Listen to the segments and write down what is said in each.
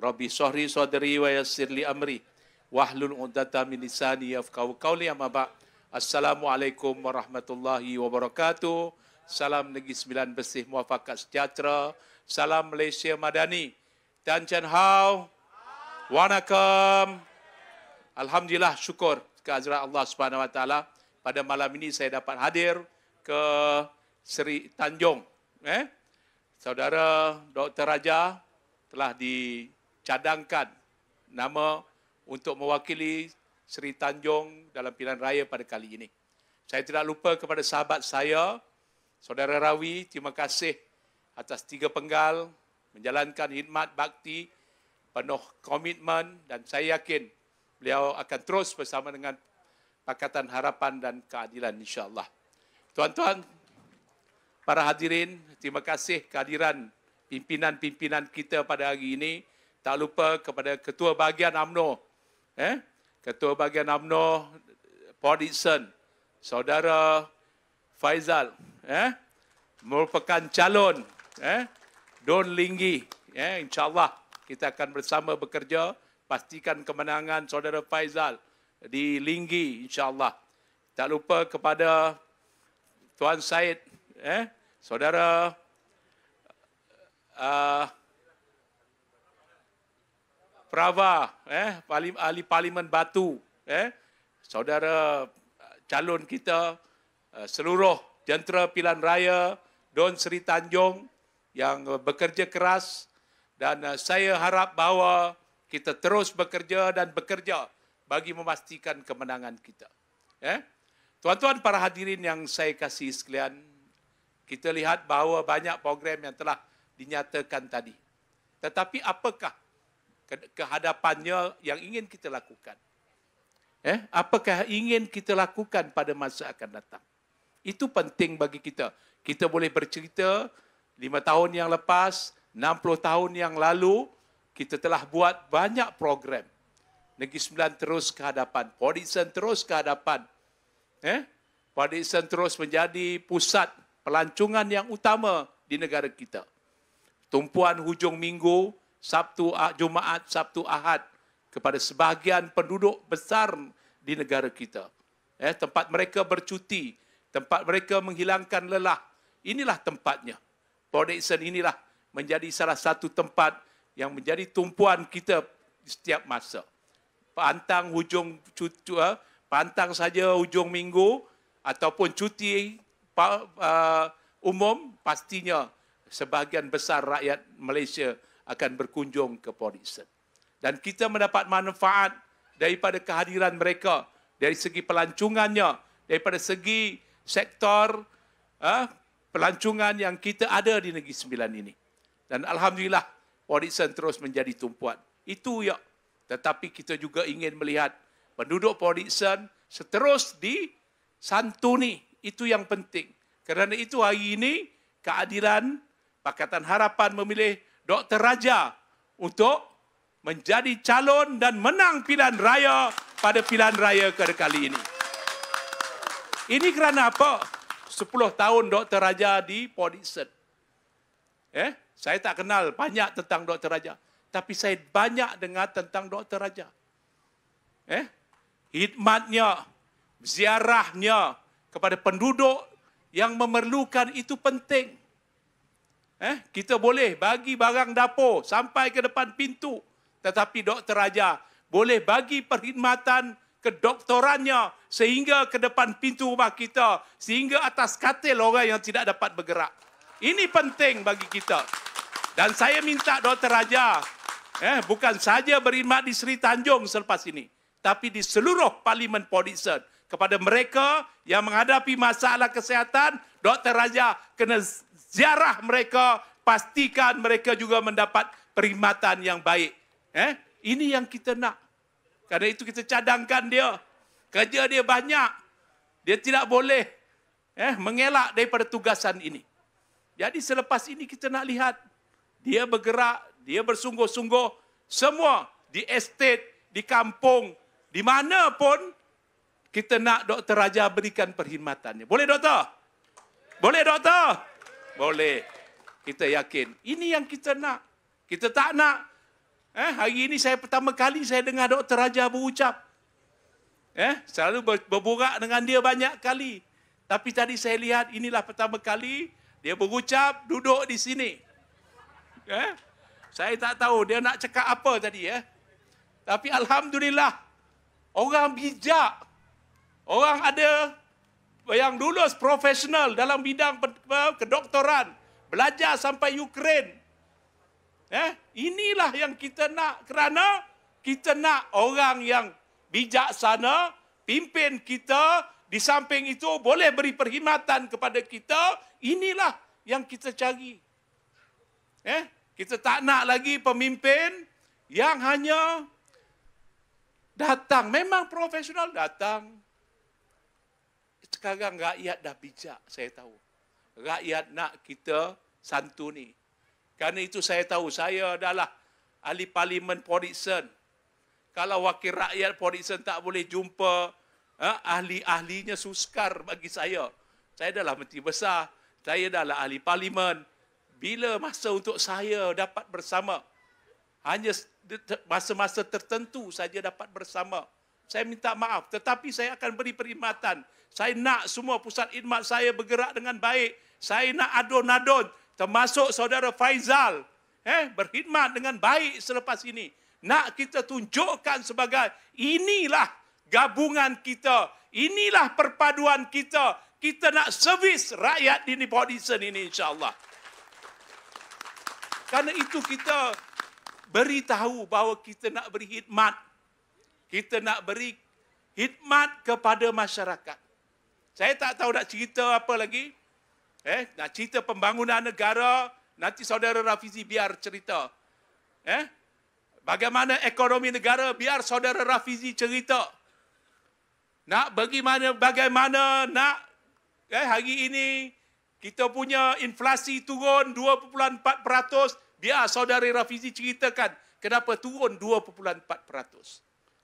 Rabbi shrah sadri wa yassir li amri wahlul 'uqdatam min lisani yafqahu qawli. Amma ba'd. Assalamualaikum warahmatullahi wabarakatuh. Salam Negeri Sembilan Bersih Muafakat Sejahtera. Salam Malaysia Madani. Tan Chen Hao. Wanakkam. Alhamdulillah, syukur kehadirat Allah Subhanahu Wa Taala. Pada malam ini saya dapat hadir ke Seri Tanjung. Saudara Dr. Raja telah dicadangkan nama untuk mewakili Seri Tanjung dalam pilihan raya pada kali ini. Saya tidak lupa kepada sahabat saya, Saudara Rawi, terima kasih atas 3 penggal menjalankan khidmat bakti penuh komitmen, dan saya yakin beliau akan terus bersama dengan Pakatan Harapan dan Keadilan, insya-Allah. Tuan-tuan, para hadirin, terima kasih kehadiran pimpinan-pimpinan kita pada hari ini. Tak lupa kepada Ketua Bahagian UMNO, Ketua Bahagian UMNO Port Dickson, Saudara Faizal, merupakan calon Don Linggi. InsyaAllah kita akan bersama bekerja, pastikan kemenangan Saudara Faizal di Linggi, insyaAllah. Tak lupa kepada Tuan Syed, Saudara Prava, ahli Parlimen Batu, saudara calon kita, seluruh jentera pilihan raya Don Seri Tanjung yang bekerja keras, dan saya harap bahawa kita terus bekerja dan bekerja bagi memastikan kemenangan kita. Tuan-tuan, para hadirin yang saya kasih sekalian, kita lihat bahawa banyak program yang telah dinyatakan tadi. Tetapi apakah kehadapannya yang ingin kita lakukan? Apakah ingin kita lakukan pada masa akan datang? Itu penting bagi kita. Kita boleh bercerita 5 tahun yang lepas, 60 tahun yang lalu, kita telah buat banyak program. Negeri Sembilan terus ke hadapan. Port Dickson terus ke hadapan. Port Dickson terus menjadi pusat pelancongan yang utama di negara kita. Tumpuan hujung minggu, Sabtu, Jumaat, Sabtu, Ahad kepada sebahagian penduduk besar di negara kita. Tempat mereka bercuti, tempat mereka menghilangkan lelah. Inilah tempatnya. Port Dickson inilah menjadi salah satu tempat yang menjadi tumpuan kita di setiap masa. Pantang saja hujung minggu ataupun cuti umum, pastinya sebahagian besar rakyat Malaysia akan berkunjung ke Port Dickson. Dan kita mendapat manfaat daripada kehadiran mereka, dari segi pelancongannya, daripada segi sektor pelancongan yang kita ada di Negeri Sembilan ini. Dan Alhamdulillah, Port Dickson terus menjadi tumpuan. Itu ya. Tetapi kita juga ingin melihat penduduk Port Dickson seterus disantuni. Itu yang penting. Kerana itu hari ini, Keadilan, Pakatan Harapan memilih Dr. Raja untuk menjadi calon dan menang pilihan raya pada pilihan raya kali ini. Ini kerana apa? 10 tahun Dr. Raja di Port Dickson. Saya tak kenal banyak tentang Dr. Raja, tapi saya banyak dengar tentang Dr. Raja. Khidmatnya, ziarahnya kepada penduduk yang memerlukan itu penting. Kita boleh bagi barang dapur sampai ke depan pintu, tetapi Dr. Raja boleh bagi perkhidmatan kedoktorannya sehingga ke depan pintu rumah kita, sehingga atas katil orang yang tidak dapat bergerak. Ini penting bagi kita. Dan saya minta Dr. Raja bukan saja berkhidmat di Seri Tanjung selepas ini, tapi di seluruh Parlimen Port Dickson. Kepada mereka yang menghadapi masalah kesihatan, Dr. Raja kena ziarah mereka, pastikan mereka juga mendapat perkhidmatan yang baik. Ini yang kita nak. Kerana itu kita cadangkan dia. Kerja dia banyak. Dia tidak boleh mengelak daripada tugasan ini. Jadi selepas ini kita nak lihat dia bergerak, dia bersungguh-sungguh, semua di estate, di kampung, di mana pun kita nak Dr. Raja berikan perkhidmatannya. Boleh, Doktor? Boleh, Doktor? Boleh. Kita yakin. Ini yang kita nak. Kita tak nak Hari ini saya pertama kali saya dengar Dr. Raja berucap. Selalu berborak dengan dia banyak kali. Tapi tadi saya lihat inilah pertama kali dia berucap duduk di sini. Saya tak tahu dia nak cakap apa tadi. Tapi Alhamdulillah, orang bijak, orang ada yang lulus profesional dalam bidang kedoktoran, belajar sampai Ukraine. Inilah yang kita nak, kerana kita nak orang yang bijaksana, pimpin kita, di samping itu boleh beri perkhidmatan kepada kita. Inilah yang kita cari. Kita tak nak lagi pemimpin yang hanya datang. Memang profesional datang. Sekarang rakyat dah bijak, saya tahu. Rakyat nak kita santuni. Kerana itu saya tahu, saya adalah ahli parlimen Port Dickson. Kalau wakil rakyat Port Dickson tak boleh jumpa ahli-ahlinya, sukar bagi saya. Saya adalah menteri besar, saya adalah ahli parlimen. Bila masa untuk saya dapat bersama? Hanya masa-masa tertentu saja dapat bersama. Saya minta maaf, tetapi saya akan beri perkhidmatan. Saya nak semua pusat khidmat saya bergerak dengan baik. Saya nak adon-adon, termasuk saudara Faizal, berkhidmat dengan baik selepas ini. Nak kita tunjukkan sebagai inilah gabungan kita, inilah perpaduan kita. Kita nak servis rakyat di Port Dickson ini, insya-Allah. Karena itu kita beritahu bahawa kita nak beri khidmat. Kita nak beri khidmat kepada masyarakat. Saya tak tahu nak cerita apa lagi. Nak cerita pembangunan negara, nanti saudara Rafizi biar cerita. Bagaimana ekonomi negara, biar saudara Rafizi cerita. Nak bagaimana nak hari ini kita punya inflasi turun 2.4%, biar saudara Rafizi ceritakan kenapa turun 2.4%.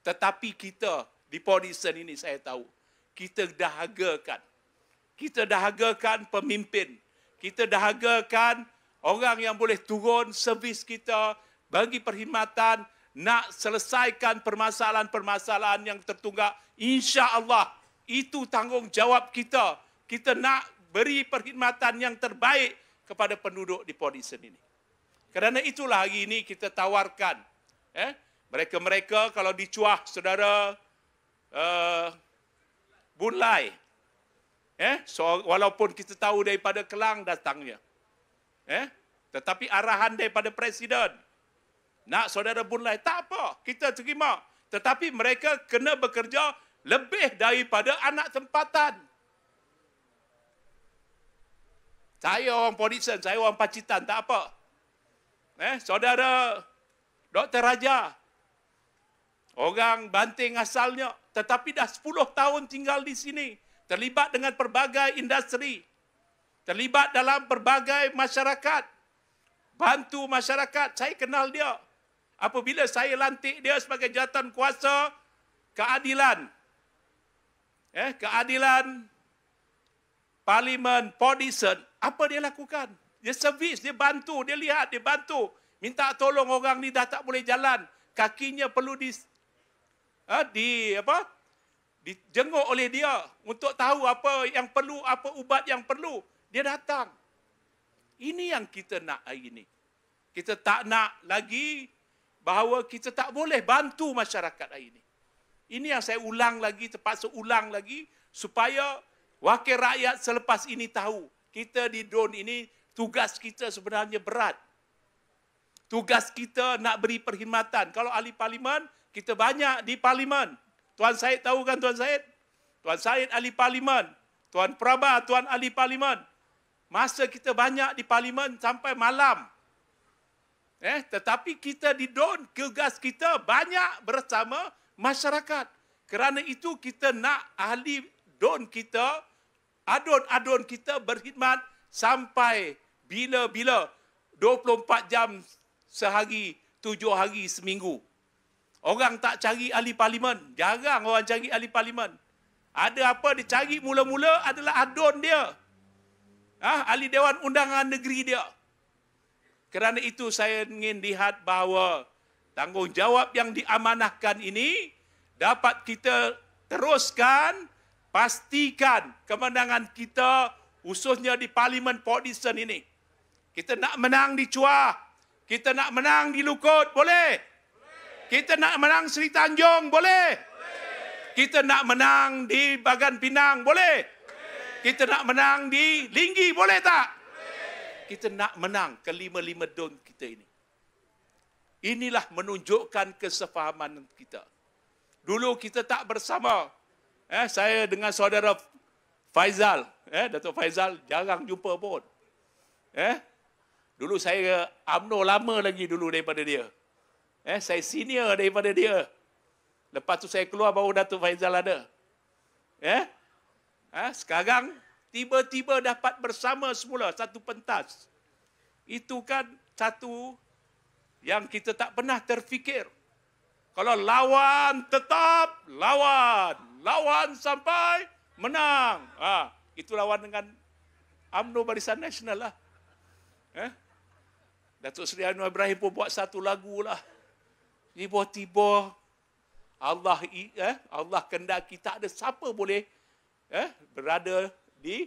Tetapi kita di Port Dickson ini saya tahu, kita dahagakan. Kita dahagakan pemimpin. Kita dahagakan orang yang boleh turun servis kita, bagi perkhidmatan, nak selesaikan permasalahan-permasalahan yang tertunggak. Insya-Allah, itu tanggungjawab kita. Kita nak beri perkhidmatan yang terbaik kepada penduduk di Port Dickson ini. Kerana itulah hari ini kita tawarkan. Mereka-mereka kalau dicuah saudara Bun Lai. So, walaupun kita tahu daripada Kelang datangnya. Tetapi arahan daripada Presiden. Nak saudara Bun Lai, tak apa, kita terima. Tetapi mereka kena bekerja lebih daripada anak tempatan. Saya orang Port Dickson, saya orang Pacitan, tak apa. Saudara Dr. Raja, orang Banting asalnya, tetapi dah 10 tahun tinggal di sini. Terlibat dengan pelbagai industri. Terlibat dalam pelbagai masyarakat. Bantu masyarakat, saya kenal dia. Apabila saya lantik dia sebagai jawatan kuasa keadilan. Keadilan Parlimen Port Dickson. Apa dia lakukan? Dia servis, dia bantu, dia lihat, dia bantu. Minta tolong orang ni dah tak boleh jalan. Kakinya perlu dijenguk oleh dia untuk tahu apa yang perlu, apa ubat yang perlu. Dia datang. Ini yang kita nak hari ini. Kita tak nak lagi bahawa kita tak boleh bantu masyarakat hari ini. Ini yang saya ulang lagi, terpaksa ulang lagi, supaya wakil rakyat selepas ini tahu. Kita di DUN ini, tugas kita sebenarnya berat. Tugas kita nak beri perkhidmatan. Kalau ahli parlimen, kita banyak di parlimen. Tuan Syed tahu kan Tuan Syed? Tuan Syed ahli parlimen. Tuan Prabha, Tuan ahli parlimen. Masa kita banyak di parlimen sampai malam. Tetapi kita di DUN, tugas kita banyak bersama masyarakat. Kerana itu kita nak ahli DUN kita, adun-adun kita berkhidmat sampai bila-bila. 24 jam sehari, 7 hari seminggu. Orang tak cari ahli parlimen. Jarang orang cari ahli parlimen. Ada apa dia cari mula-mula adalah adun dia. Ahli Dewan Undangan Negeri dia. Kerana itu saya ingin lihat bahawa tanggungjawab yang diamanahkan ini dapat kita teruskan, pastikan kemenangan kita khususnya di Parlimen Port Dickson ini. Kita nak menang di Chua, kita nak menang di Lukut, boleh? Kita nak menang Seri Tanjung, boleh? Kita nak menang di Bagan Pinang, boleh? Kita nak menang di Linggi, boleh tak? Kita nak menang kelima-lima don kita ini. Inilah menunjukkan kesefahaman kita. Dulu kita tak bersama. Saya dengan saudara Faizal, Datuk Faizal jarang jumpa pun. Dulu saya UMNO lama lagi dulu daripada dia. Saya senior daripada dia. Lepas tu saya keluar baru Datuk Faizal ada. Sekarang tiba-tiba dapat bersama semula satu pentas. Itu kan satu yang kita tak pernah terfikir. Kalau lawan tetap lawan. Lawan sampai menang. Itu lawan dengan UMNO Barisan Nasional lah. Datuk Seri Anwar Ibrahim pun buat satu lagu lah. Tiba-tiba Allah kendaki tak ada siapa boleh berada di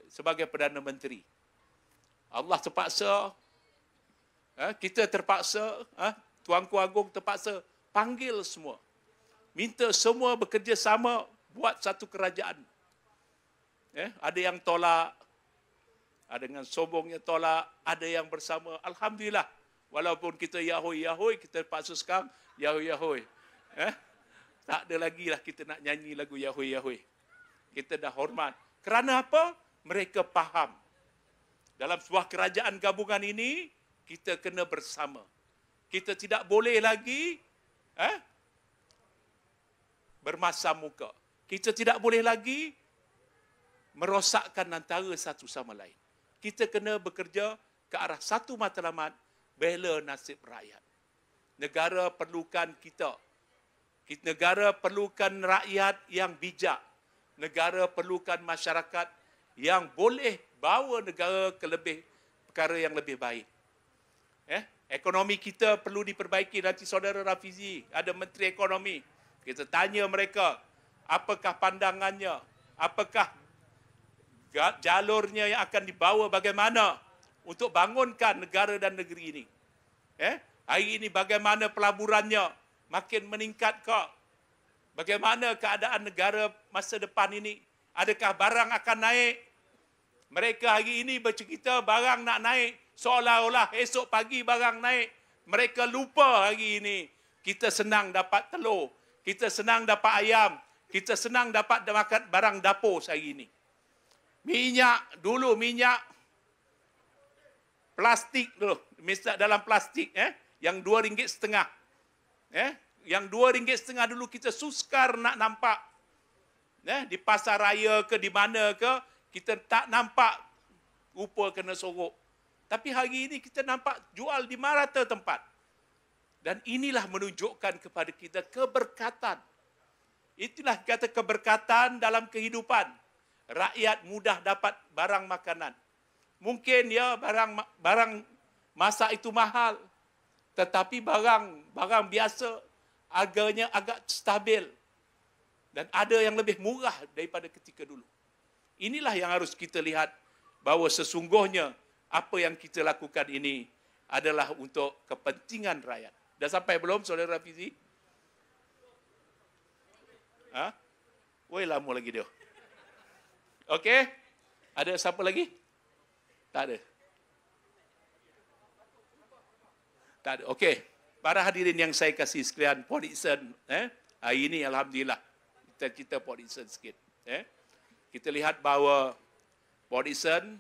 sebagai Perdana Menteri. Allah terpaksa, kita terpaksa, Tuanku Agung terpaksa panggil semua. Minta semua bekerjasama buat satu kerajaan. Ada yang tolak, ada dengan sombongnya tolak, ada yang bersama. Alhamdulillah, walaupun kita yahui-yahui, kita terpaksa sekarang yahui-yahui. Tak ada lagi lah kita nak nyanyi lagu yahui-yahui. Kita dah hormat. Kerana apa? Mereka faham. Dalam sebuah kerajaan gabungan ini, kita kena bersama. Kita tidak boleh lagi bermasam muka. Kita tidak boleh lagi merosakkan antara satu sama lain. Kita kena bekerja ke arah satu matlamat, bela nasib rakyat. Negara perlukan kita. Negara perlukan rakyat yang bijak. Negara perlukan masyarakat yang boleh bawa negara ke perkara yang lebih baik. Ekonomi kita perlu diperbaiki. Nanti saudara Rafizi ada Menteri Ekonomi. Kita tanya mereka, apakah pandangannya? Apakah jalurnya yang akan dibawa bagaimana untuk bangunkan negara dan negeri ini? Hari ini bagaimana pelaburannya? Makin meningkat ke? Bagaimana keadaan negara masa depan ini? Adakah barang akan naik? Mereka hari ini bercerita barang nak naik. Seolah-olah esok pagi barang naik. Mereka lupa hari ini. Kita senang dapat telur. Kita senang dapat ayam. Kita senang dapat makan barang dapur hari ini. Minyak, dulu minyak plastik dulu. Dalam plastik. Yang RM2.5. Yang RM2.5 dulu kita sukar nak nampak. Di pasar raya ke di mana ke, kita tak nampak rupa kena sorok. Tapi hari ini kita nampak jual di merata tempat. Dan inilah menunjukkan kepada kita keberkatan. Itulah kata keberkatan dalam kehidupan. Rakyat mudah dapat barang makanan. Mungkin ya barang masak itu mahal. Tetapi barang biasa harganya agak stabil. Dan ada yang lebih murah daripada ketika dulu. Inilah yang harus kita lihat bahawa sesungguhnya apa yang kita lakukan ini adalah untuk kepentingan rakyat. Dah sampai belum, saudara Fizi? Woi, lama lagi dia. Okey? Ada siapa lagi? Tak ada. Tak ada. Okey. Para hadirin yang saya kasih sekalian, Port Dickson, hari ini alhamdulillah kita Port Dickson sikit. Kita lihat bahawa Port Dickson,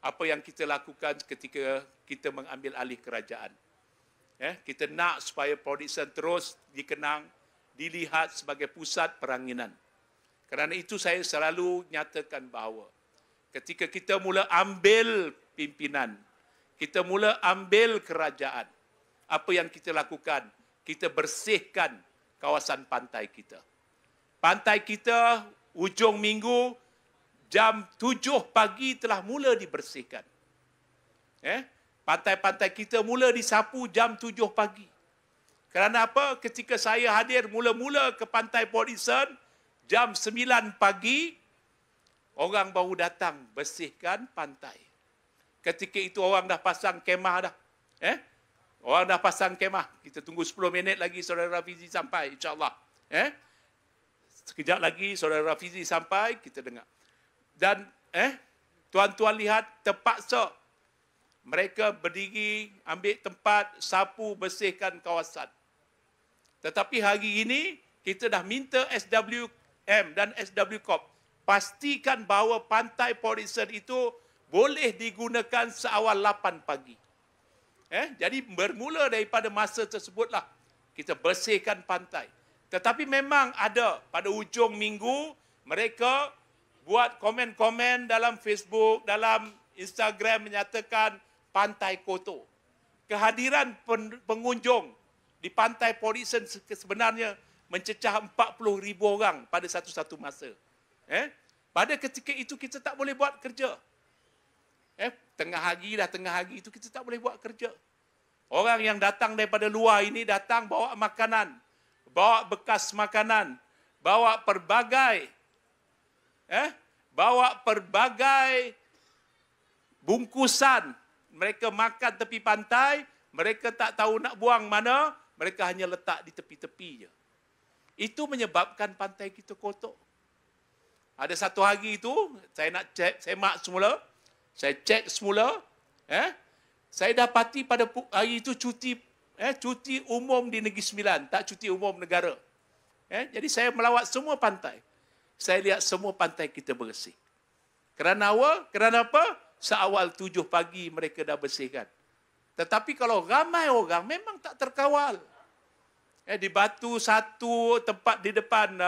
apa yang kita lakukan ketika kita mengambil alih kerajaan. Kita nak supaya Port Dickson terus dikenang, dilihat sebagai pusat peranginan. Kerana itu saya selalu nyatakan bahawa ketika kita mula ambil pimpinan, kita mula ambil kerajaan, apa yang kita lakukan? Kita bersihkan kawasan pantai kita. Pantai kita hujung minggu jam 7 pagi telah mula dibersihkan. pantai-pantai kita mula disapu jam 7 pagi. Kerana apa? Ketika saya hadir mula-mula ke pantai Port Dickson, jam 9 pagi, orang baru datang bersihkan pantai. Ketika itu orang dah pasang kemah dah. Orang dah pasang kemah. Kita tunggu 10 minit lagi saudara Rafizi sampai, insyaAllah. Sekejap lagi saudara Rafizi sampai, kita dengar. Dan tuan-tuan lihat, terpaksa mereka berdiri, ambil tempat, sapu, bersihkan kawasan. Tetapi hari ini, kita dah minta SWM dan SW Corp pastikan bahawa pantai Port Dickson itu boleh digunakan seawal 8 pagi. Jadi bermula daripada masa tersebutlah kita bersihkan pantai. Tetapi memang ada pada hujung minggu, mereka buat komen-komen dalam Facebook, dalam Instagram menyatakan pantai kotor. Kehadiran pengunjung di pantai Port Dickson sebenarnya mencecah 40,000 orang pada satu-satu masa. Pada ketika itu kita tak boleh buat kerja. Tengah hari itu kita tak boleh buat kerja. Orang yang datang daripada luar ini datang bawa makanan, bawa bekas makanan, bawa pelbagai bungkusan. Mereka makan tepi pantai, mereka tak tahu nak buang mana, mereka hanya letak di tepi-tepi je. Itu menyebabkan pantai kita kotor. Ada satu hari itu, saya nak cek, semak semula, saya cek semula, saya dapati pada hari itu cuti umum di Negeri Sembilan, tak cuti umum negara. Jadi saya melawat semua pantai. Saya lihat semua pantai kita bersih. Kerana apa? Seawal 7 pagi mereka dah bersihkan. Tetapi kalau ramai orang, memang tak terkawal. Di Batu satu tempat di depan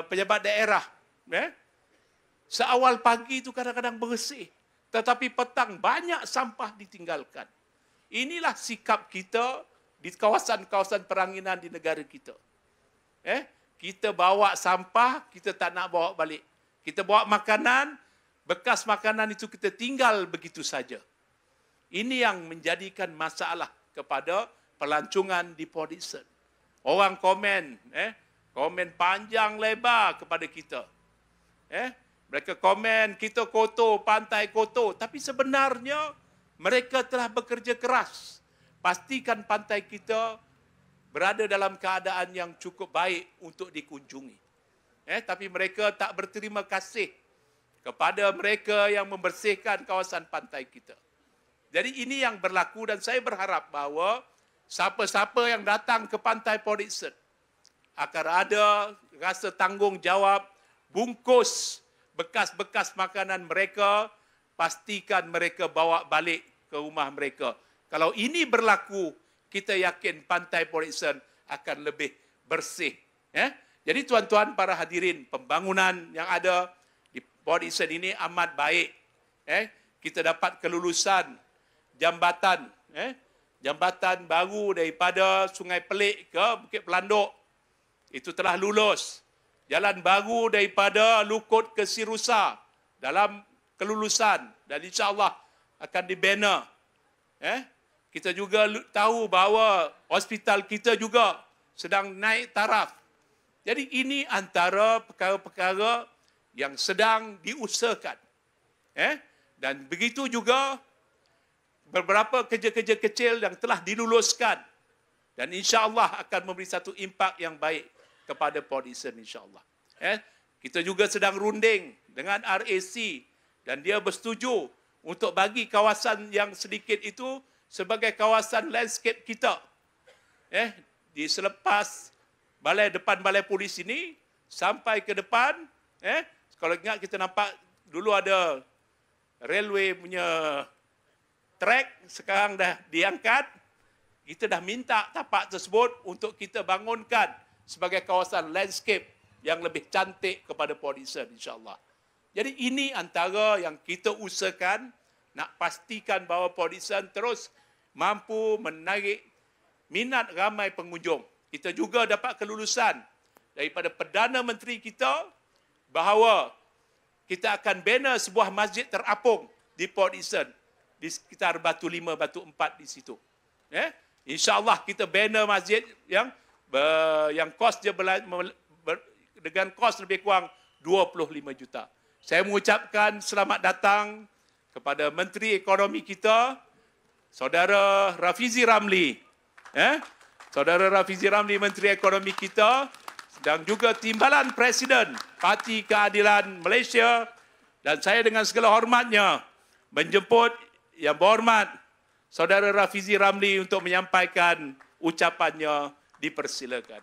pejabat daerah. Seawal pagi itu kadang-kadang bersih. Tetapi petang banyak sampah ditinggalkan. Inilah sikap kita di kawasan-kawasan peranginan di negara kita. Kita bawa sampah, kita tak nak bawa balik. Kita bawa makanan, bekas makanan itu kita tinggal begitu saja. Ini yang menjadikan masalah kepada pelancongan di Port Dickson. Orang komen panjang lebar kepada kita. Mereka komen kita kotor, pantai kotor. Tapi sebenarnya mereka telah bekerja keras. Pastikan pantai kita berada dalam keadaan yang cukup baik untuk dikunjungi. Tapi mereka tak berterima kasih kepada mereka yang membersihkan kawasan pantai kita. Jadi ini yang berlaku dan saya berharap bahawa siapa-siapa yang datang ke pantai Port Dickson akan ada rasa tanggungjawab, bungkus bekas-bekas makanan mereka, pastikan mereka bawa balik ke rumah mereka. Kalau ini berlaku, kita yakin pantai Port Dickson akan lebih bersih. Jadi tuan-tuan para hadirin, pembangunan yang ada di Port Dickson ini amat baik. Kita dapat kelulusan jambatan, jambatan baru daripada Sungai Pelik ke Bukit Pelanduk. Itu telah lulus. Jalan baru daripada Lukut ke Sirusa dalam kelulusan dan insya-Allah akan dibina. Kita juga tahu bahawa hospital kita juga sedang naik taraf. Jadi ini antara perkara-perkara yang sedang diusahakan. Dan begitu juga beberapa kerja-kerja kecil yang telah diluluskan dan insya-Allah akan memberi satu impak yang baik kepada Port Dickson insya-Allah. Kita juga sedang runding dengan RAC dan dia bersetuju untuk bagi kawasan yang sedikit itu sebagai kawasan landscape kita. Di selepas depan balai polis ini sampai ke depan, kalau ingat kita nampak dulu ada railway punya track, sekarang dah diangkat. Kita dah minta tapak tersebut untuk kita bangunkan sebagai kawasan landscape yang lebih cantik kepada Port Dickson insya-Allah. Jadi ini antara yang kita usahakan nak pastikan bahawa Port Dickson terus mampu menarik minat ramai pengunjung. Kita juga dapat kelulusan daripada Perdana Menteri kita bahawa kita akan bina sebuah masjid terapung di Port Dickson di sekitar Batu 5, Batu 4 di situ. InsyaAllah kita banner masjid yang kos dia dengan kos lebih kurang 25 juta. Saya mengucapkan selamat datang kepada Menteri Ekonomi kita, Saudara Rafizi Ramli. Saudara Rafizi Ramli, Menteri Ekonomi kita, dan juga Timbalan Presiden Parti Keadilan Malaysia, dan saya dengan segala hormatnya menjemput Yang Berhormat Saudara Rafizi Ramli untuk menyampaikan ucapannya. Dipersilakan.